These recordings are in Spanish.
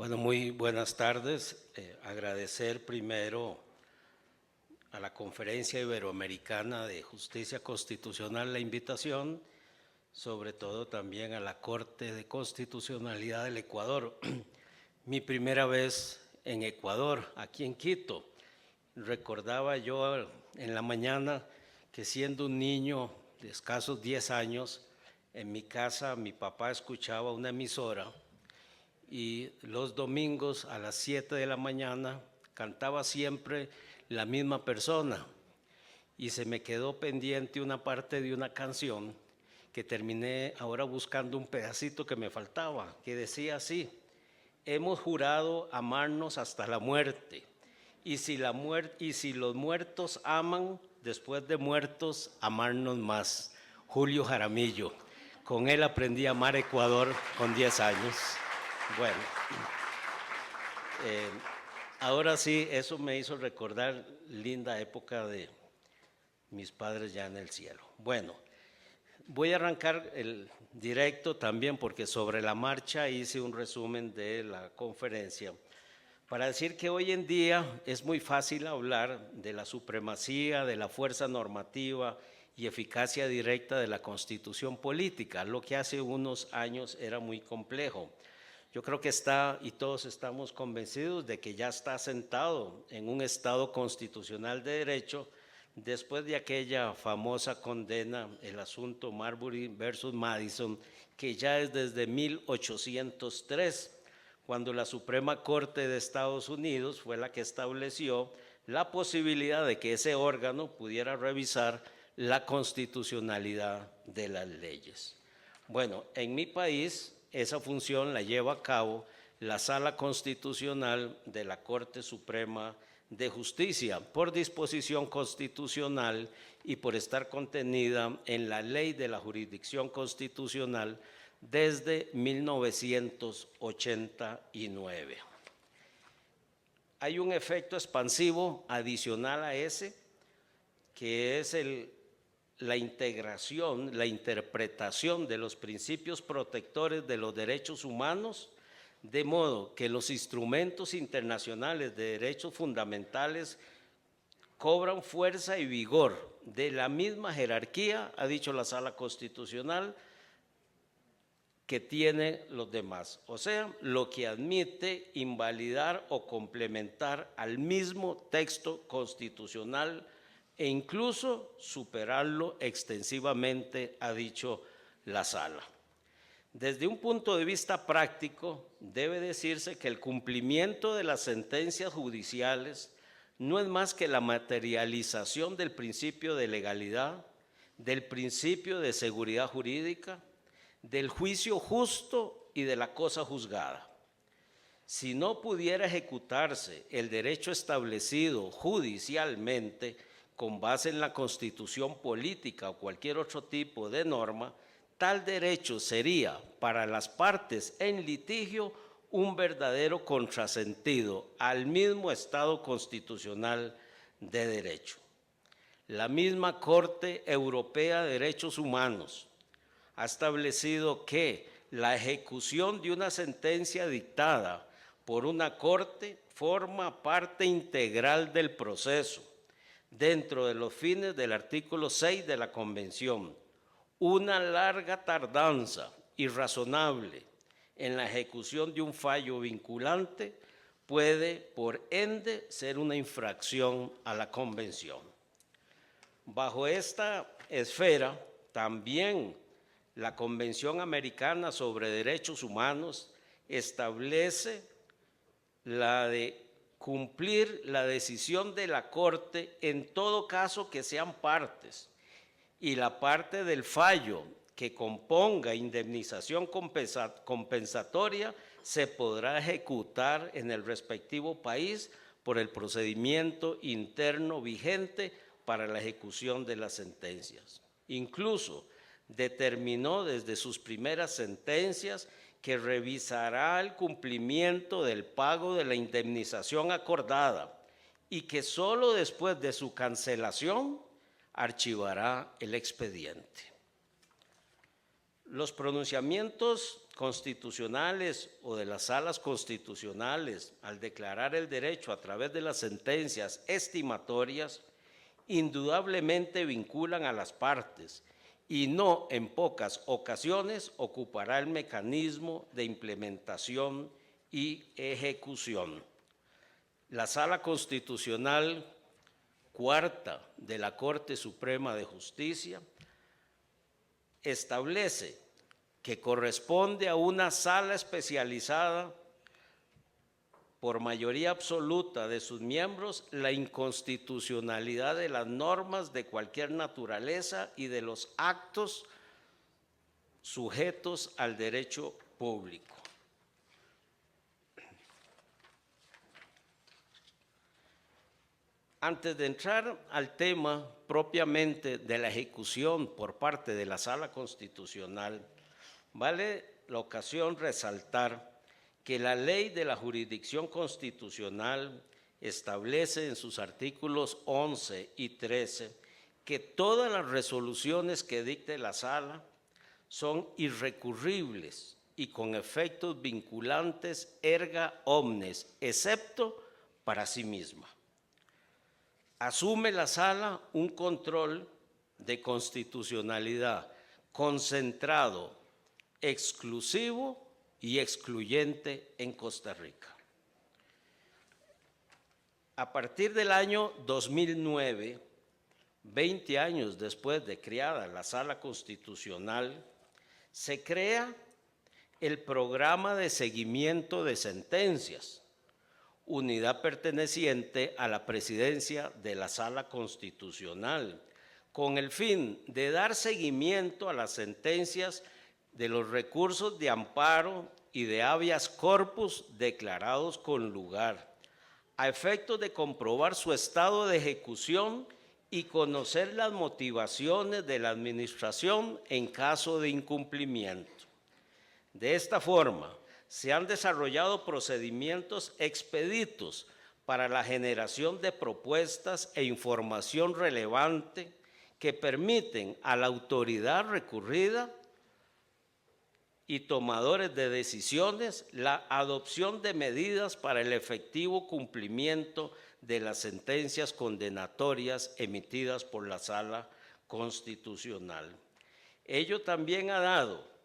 Bueno, muy buenas tardes. Agradecer primero a la Conferencia Iberoamericana de Justicia Constitucional la invitación, sobre todo también a la Corte de Constitucionalidad del Ecuador. Mi primera vez en Ecuador, aquí en Quito. Recordaba yo en la mañana que siendo un niño de escasos 10 años, en mi casa mi papá escuchaba una emisora y los domingos a las 7 de la mañana cantaba siempre la misma persona y se me quedó pendiente una parte de una canción que terminé ahora buscando un pedacito que me faltaba, que decía así: hemos jurado amarnos hasta la muerte y si los muertos aman, después de muertos amarnos más. Julio Jaramillo. Con él aprendí a amar Ecuador con 10 años. Bueno, ahora sí, eso me hizo recordar linda época de mis padres ya en el cielo. Bueno, voy a arrancar el directo también porque sobre la marcha hice un resumen de la conferencia para decir que hoy en día es muy fácil hablar de la supremacía, de la fuerza normativa y eficacia directa de la Constitución política, lo que hace unos años era muy complejo. Yo creo que está, y todos estamos convencidos de que ya está sentado en un Estado constitucional de derecho después de aquella famosa condena, el asunto Marbury versus Madison, que ya es desde 1803, cuando la Suprema Corte de Estados Unidos fue la que estableció la posibilidad de que ese órgano pudiera revisar la constitucionalidad de las leyes. Bueno, en mi país esa función la lleva a cabo la Sala Constitucional de la Corte Suprema de Justicia, por disposición constitucional y por estar contenida en la Ley de la Jurisdicción Constitucional desde 1989. Hay un efecto expansivo adicional a ese, que es la integración, la interpretación de los principios protectores de los derechos humanos, de modo que los instrumentos internacionales de derechos fundamentales cobran fuerza y vigor de la misma jerarquía, ha dicho la Sala Constitucional, que tienen los demás. O sea, lo que admite invalidar o complementar al mismo texto constitucional e incluso superarlo extensivamente, ha dicho la Sala. Desde un punto de vista práctico, debe decirse que el cumplimiento de las sentencias judiciales no es más que la materialización del principio de legalidad, del principio de seguridad jurídica, del juicio justo y de la cosa juzgada. Si no pudiera ejecutarse el derecho establecido judicialmente con base en la Constitución política o cualquier otro tipo de norma, tal derecho sería para las partes en litigio un verdadero contrasentido al mismo Estado constitucional de derecho. La misma Corte Europea de Derechos Humanos ha establecido que la ejecución de una sentencia dictada por una corte forma parte integral del proceso, dentro de los fines del artículo 6 de la Convención. Una larga tardanza irrazonable en la ejecución de un fallo vinculante puede, por ende, ser una infracción a la Convención. Bajo esta esfera, también la Convención Americana sobre Derechos Humanos establece la de cumplir la decisión de la Corte en todo caso que sean partes, y la parte del fallo que componga indemnización compensatoria se podrá ejecutar en el respectivo país por el procedimiento interno vigente para la ejecución de las sentencias. Incluso determinó desde sus primeras sentencias que revisará el cumplimiento del pago de la indemnización acordada y que solo después de su cancelación archivará el expediente. Los pronunciamientos constitucionales o de las salas constitucionales, al declarar el derecho a través de las sentencias estimatorias, indudablemente vinculan a las partes y no en pocas ocasiones ocupará el mecanismo de implementación y ejecución. La Sala Constitucional Cuarta de la Corte Suprema de Justicia establece que corresponde a una sala especializada por mayoría absoluta de sus miembros la inconstitucionalidad de las normas de cualquier naturaleza y de los actos sujetos al derecho público. Antes de entrar al tema propiamente de la ejecución por parte de la Sala Constitucional, vale la ocasión resaltar que la ley de la jurisdicción constitucional establece en sus artículos 11 y 13 que todas las resoluciones que dicte la Sala son irrecurribles y con efectos vinculantes erga omnes, excepto para sí misma. Asume la Sala un control de constitucionalidad concentrado, exclusivo y excluyente en Costa Rica. A partir del año 2009, 20 años después de creada la Sala Constitucional, se crea el Programa de Seguimiento de Sentencias, unidad perteneciente a la presidencia de la Sala Constitucional, con el fin de dar seguimiento a las sentencias de los recursos de amparo y de habeas corpus declarados con lugar, a efectos de comprobar su estado de ejecución y conocer las motivaciones de la administración en caso de incumplimiento. De esta forma, se han desarrollado procedimientos expeditos para la generación de propuestas e información relevante que permiten a la autoridad recurrida y tomadores de decisiones la adopción de medidas para el efectivo cumplimiento de las sentencias condenatorias emitidas por la Sala Constitucional. Ello también ha dado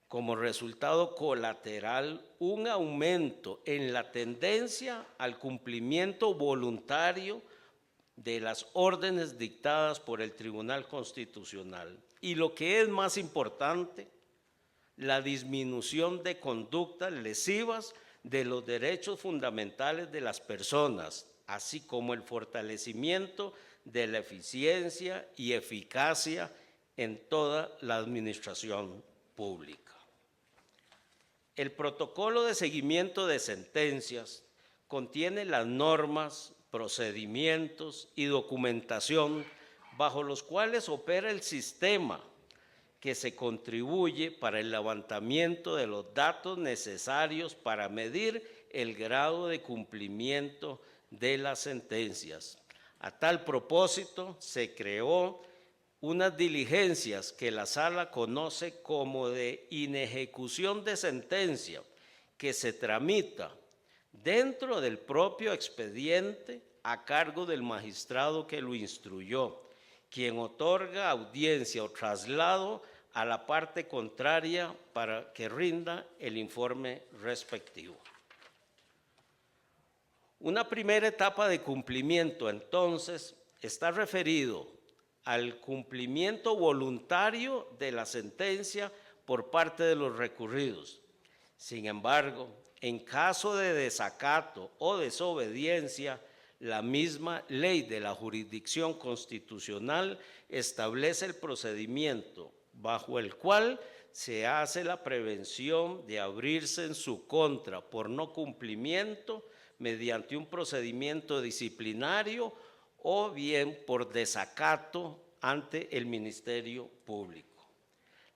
como resultado colateral un aumento en la tendencia al cumplimiento voluntario de las órdenes dictadas por el Tribunal Constitucional. Y lo que es más importante, la disminución de conductas lesivas de los derechos fundamentales de las personas, así como el fortalecimiento de la eficiencia y eficacia en toda la administración pública. El protocolo de seguimiento de sentencias contiene las normas, procedimientos y documentación bajo los cuales opera el sistema que se contribuye para el levantamiento de los datos necesarios para medir el grado de cumplimiento de las sentencias. A tal propósito, se creó unas diligencias que la Sala conoce como de inejecución de sentencia, que se tramita dentro del propio expediente a cargo del magistrado que lo instruyó, quien otorga audiencia o traslado a la parte contraria para que rinda el informe respectivo. Una primera etapa de cumplimiento, entonces, está referido al cumplimiento voluntario de la sentencia por parte de los recurridos. Sin embargo, en caso de desacato o desobediencia, la misma ley de la jurisdicción constitucional establece el procedimiento bajo el cual se hace la prevención de abrirse en su contra por no cumplimiento mediante un procedimiento disciplinario o bien por desacato ante el Ministerio Público.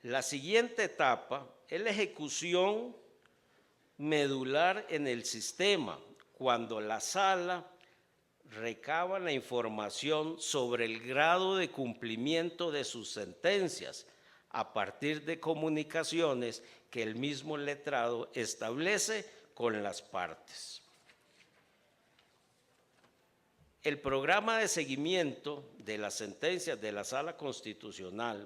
La siguiente etapa es la ejecución medular en el sistema, cuando la Sala recaba la información sobre el grado de cumplimiento de sus sentencias a partir de comunicaciones que el mismo letrado establece con las partes. El programa de seguimiento de las sentencias de la Sala Constitucional,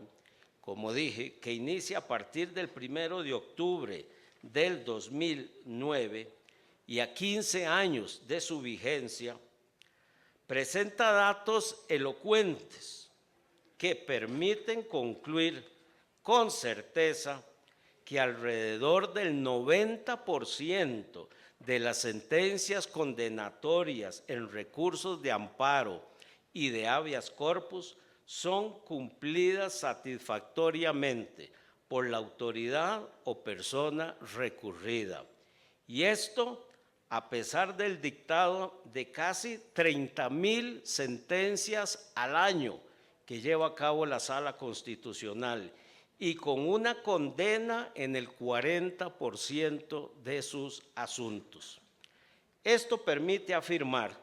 como dije, que inicia a partir del 1 de octubre del 2009 y a 15 años de su vigencia, presenta datos elocuentes que permiten concluir con certeza que alrededor del 90% de las sentencias condenatorias en recursos de amparo y de habeas corpus son cumplidas satisfactoriamente por la autoridad o persona recurrida. Y esto a pesar del dictado de casi 30,000 sentencias al año que lleva a cabo la Sala Constitucional y con una condena en el 40% de sus asuntos. Esto permite afirmar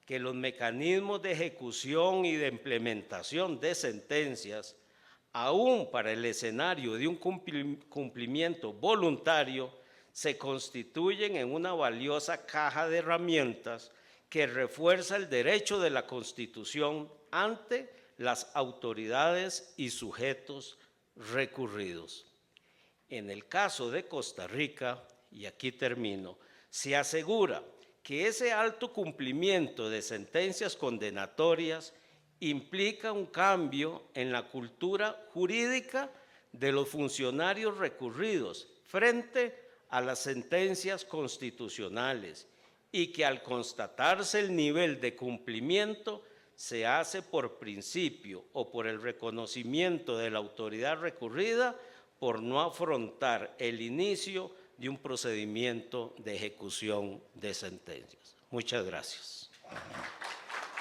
que los mecanismos de ejecución y de implementación de sentencias, aún para el escenario de un cumplimiento voluntario, se constituyen en una valiosa caja de herramientas que refuerza el derecho de la Constitución ante las autoridades y sujetos recurridos. En el caso de Costa Rica, y aquí termino, se asegura que ese alto cumplimiento de sentencias condenatorias implica un cambio en la cultura jurídica de los funcionarios recurridos frente a las sentencias constitucionales y que al constatarse el nivel de cumplimiento se hace por principio o por el reconocimiento de la autoridad recurrida por no afrontar el inicio de un procedimiento de ejecución de sentencias. Muchas gracias.